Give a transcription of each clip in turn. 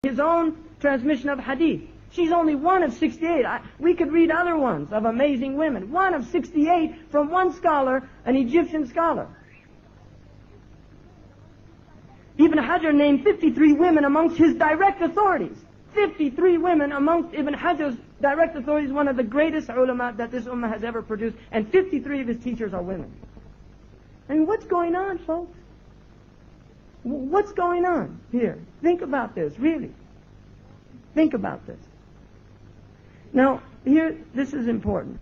his own transmission of hadith. She's only one of 68. We could read other ones of amazing women. One of 68 from one scholar, an Egyptian scholar. Ibn Hajar named 53 women amongst his direct authorities. 53 women amongst Ibn Hajar's direct authorities, one of the greatest ulama that this ummah has ever produced, and 53 of his teachers are women. I mean, what's going on, folks? What's going on here? Think about this, really. Think about this. Now, here, this is important.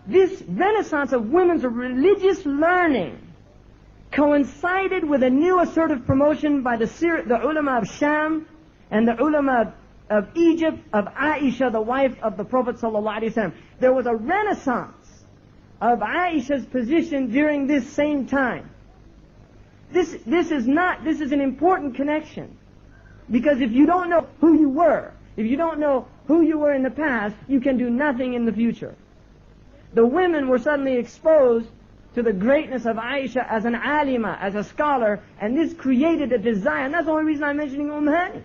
This renaissance of women's religious learning coincided with a new assertive promotion by the ulama of Sham and the ulama of Egypt, of Aisha, the wife of the Prophet ﷺ. There was a renaissance of Aisha's position during this same time. This is an important connection. Because if you don't know who you were, if you don't know who you were in the past, you can do nothing in the future. The women were suddenly exposed to the greatness of Aisha as an alima, as a scholar, and this created a desire. And that's the only reason I'm mentioning Hani.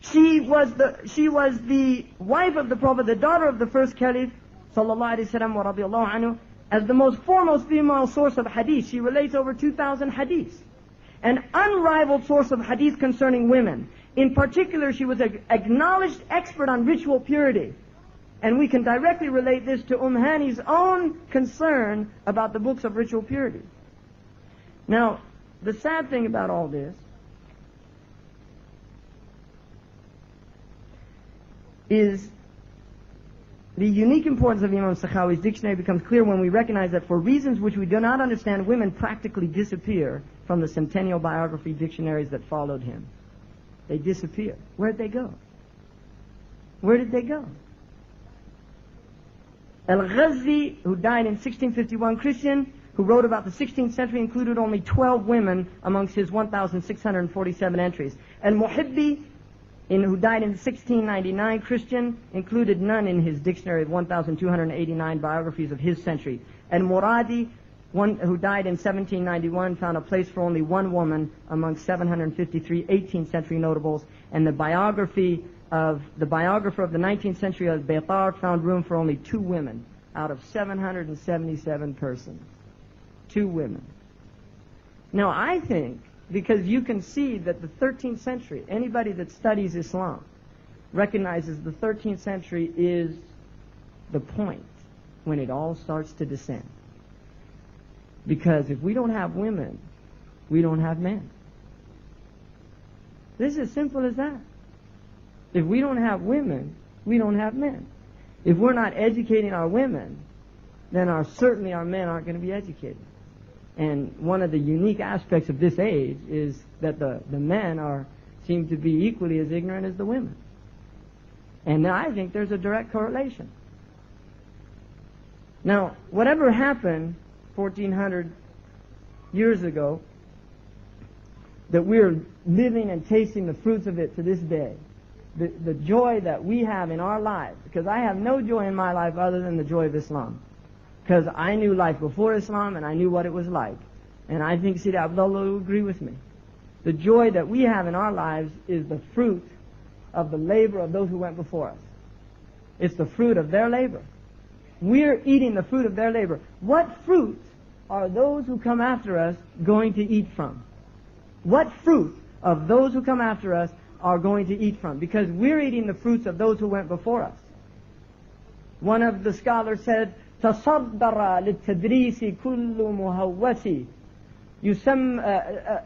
She was the wife of the Prophet, the daughter of the first Caliph, sallallahu alaihi wasallam wa radiyallahu anhu, as the most foremost female source of hadith. She relates over 2,000 hadiths. An unrivaled source of hadith concerning women. In particular, she was an acknowledged expert on ritual purity. And we can directly relate this to Hani's own concern about the books of ritual purity. Now, the sad thing about all this is the unique importance of Imam Sakhawi's dictionary becomes clear when we recognize that for reasons which we do not understand, women practically disappear from the centennial biography dictionaries that followed him. They disappear. Where'd they go? Where did they go? Al-Ghazi, who died in 1651, Christian, who wrote about the 16th century, included only 12 women amongst his 1,647 entries. And Muhibbi, who died in 1699, Christian, included none in his dictionary of 1,289 biographies of his century. And Muradi, who died in 1791, found a place for only one woman amongst 753 18th century notables. And the biographer of the 19th century, Al-Baytar, found room for only 2 women out of 777 persons. 2 women. Now, I think, because you can see that the 13th century, anybody that studies Islam recognizes the 13th century is the point when it all starts to descend. Because if we don't have women, we don't have men. This is as simple as that. If we don't have women, we don't have men. If we're not educating our women, then certainly our men aren't going to be educated. And one of the unique aspects of this age is that the men seem to be equally as ignorant as the women. And I think there's a direct correlation. Now, whatever happened 1,400 years ago, that we're living and tasting the fruits of it to this day. The joy that we have in our lives, because I have no joy in my life other than the joy of Islam. Because I knew life before Islam and I knew what it was like. And I think Sidi Abdullah will agree with me. The joy that we have in our lives is the fruit of the labor of those who went before us. It's the fruit of their labor. We're eating the fruit of their labor. What fruit are those who come after us going to eat from? What fruit of those who come after us are going to eat from? Because we're eating the fruits of those who went before us. One of the scholars said, تصدر للتدريس كل مهوس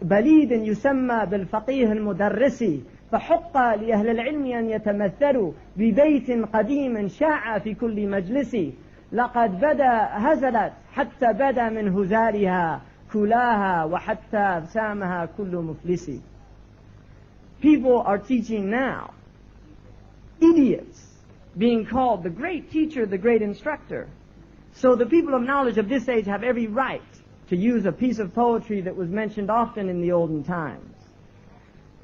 بليد يسمى بالفقيه المدرس فحق لأهل العلم أن يتمثلوا ببيت قديم شاع في كل مجلس لقد بدا هزلت حتى بدا من هزالها كلاها وحتى سامها كل مفلس. People are teaching now, idiots being called the great teacher, the great instructor. So the people of knowledge of this age have every right to use a piece of poetry that was mentioned often in the olden times.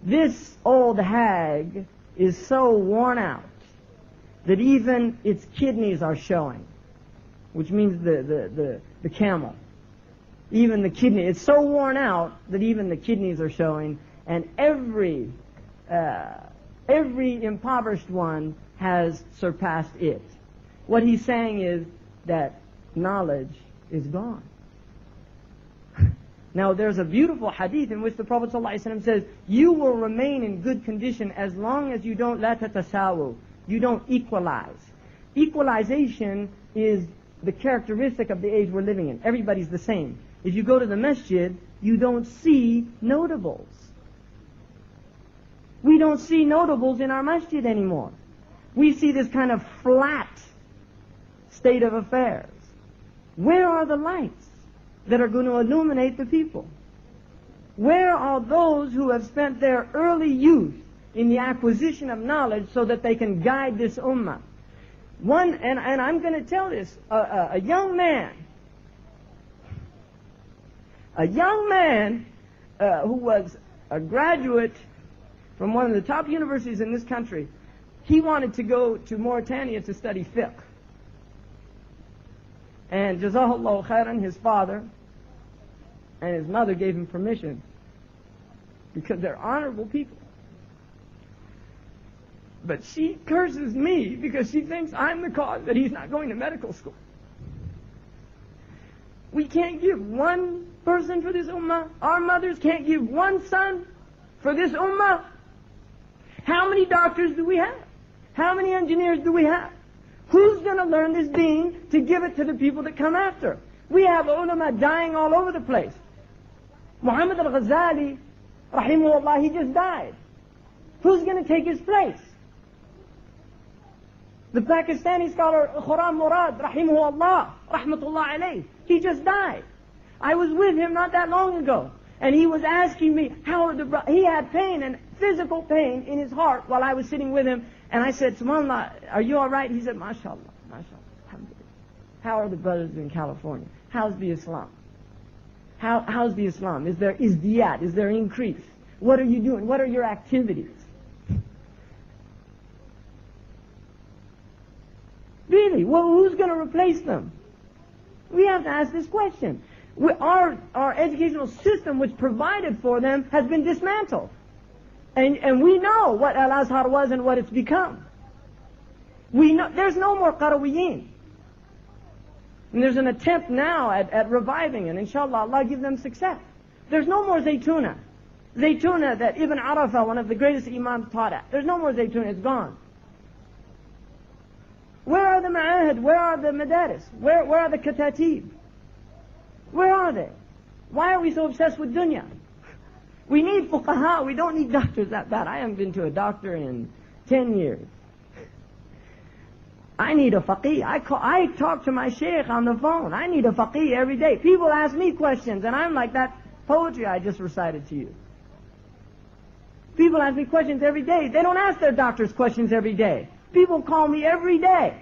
This old hag is so worn out that even its kidneys are showing, which means the camel. Even the kidney, it's so worn out that even the kidneys are showing, and every impoverished one has surpassed it. What he's saying is that knowledge is gone. Now there's a beautiful hadith in which the Prophet ﷺ says, you will remain in good condition as long as you don't la tatasawu, you don't equalize. Equalization is the characteristic of the age we're living in. Everybody's the same. If you go to the masjid, you don't see notables. We don't see notables in our masjid anymore. We see this kind of flat state of affairs. Where are the lights that are going to illuminate the people? Where are those who have spent their early youth in the acquisition of knowledge so that they can guide this ummah? And I'm going to tell this, a young man who was a graduate from one of the top universities in this country, he wanted to go to Mauritania to study fiqh. And Jazahullah khairan, his father and his mother gave him permission because they're honorable people. But she curses me because she thinks I'm the cause that he's not going to medical school. We can't give one person for this ummah. Our mothers can't give one son for this ummah. How many doctors do we have? How many engineers do we have? Who's going to learn this deen to give it to the people that come after? We have ulama dying all over the place. Muhammad al-Ghazali, rahimahullah, he just died. Who's going to take his place? The Pakistani scholar Khurram Murad, rahimahullah, rahmatullah alayh, he just died. I was with him not that long ago, and he was asking me he had pain and physical pain in his heart while I was sitting with him, and I said, Subhanallah, are you all right? He said, mashallah, alhamdulillah. How are the brothers in California? How's the Islam? How's the Islam? Is there izdiyat? Is there increase? What are you doing? What are your activities? Really? Well, who's going to replace them? We have to ask this question. Our educational system which provided for them has been dismantled. And we know what Al-Azhar was and what it's become. We know there's no more Qarawiyin. And there's an attempt now at reviving, and inshallah Allah give them success. There's no more Zaytuna. Zaytuna that Ibn Arafah, one of the greatest imams, taught at. There's no more Zaytuna, it's gone. Where are the ma'ahid? Where are the madaris? Where are the katatib? Where are they? Why are we so obsessed with dunya? We need fuqaha, we don't need doctors that bad. I haven't been to a doctor in 10 years. I need a faqih. I talk to my sheikh on the phone. I need a faqih every day. People ask me questions, and I'm like that poetry I just recited to you. People ask me questions every day. They don't ask their doctors questions every day. People call me every day.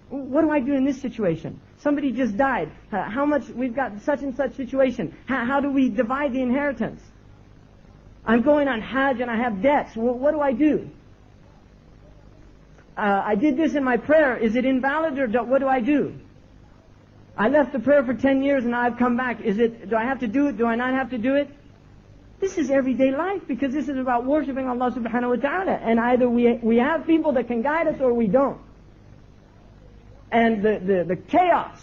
What do I do in this situation? Somebody just died. How much? We've got such and such situation. How do we divide the inheritance? I'm going on Hajj and I have debts. Well, what do I do? I did this in my prayer. Is it invalid or what do I do? I left the prayer for 10 years and now I've come back. Do I have to do it? Do I not have to do it? This is everyday life because this is about worshiping Allah subhanahu wa ta'ala. And either we have people that can guide us or we don't. And the chaos,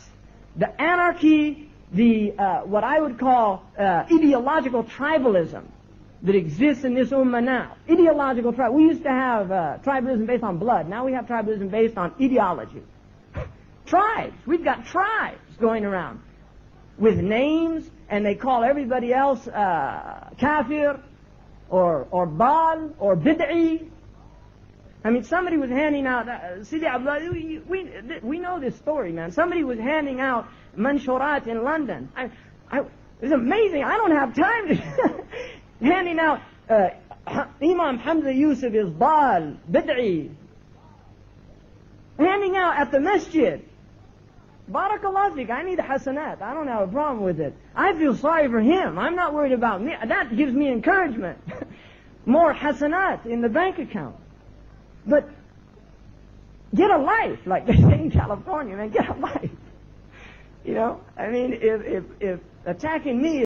the anarchy, what I would call ideological tribalism that exists in this ummah now. Ideological tribalism. We used to have tribalism based on blood. Now we have tribalism based on ideology. Tribes. We've got tribes going around with names, and they call everybody else kafir or bal or bid'i. I mean, somebody was handing out, Sidi Abdullah, we know this story, man. Somebody was handing out manshurat in London. It's amazing. I don't have time to... handing out, Imam Hamza Yusuf is bal, bid'i. Handing out at the masjid. Barakallah fik, I need a hasanat. I don't have a problem with it. I feel sorry for him. I'm not worried about me. That gives me encouragement. More hasanat in the bank account. But get a life, like they say in California, man, get a life. You know, I mean, if attacking me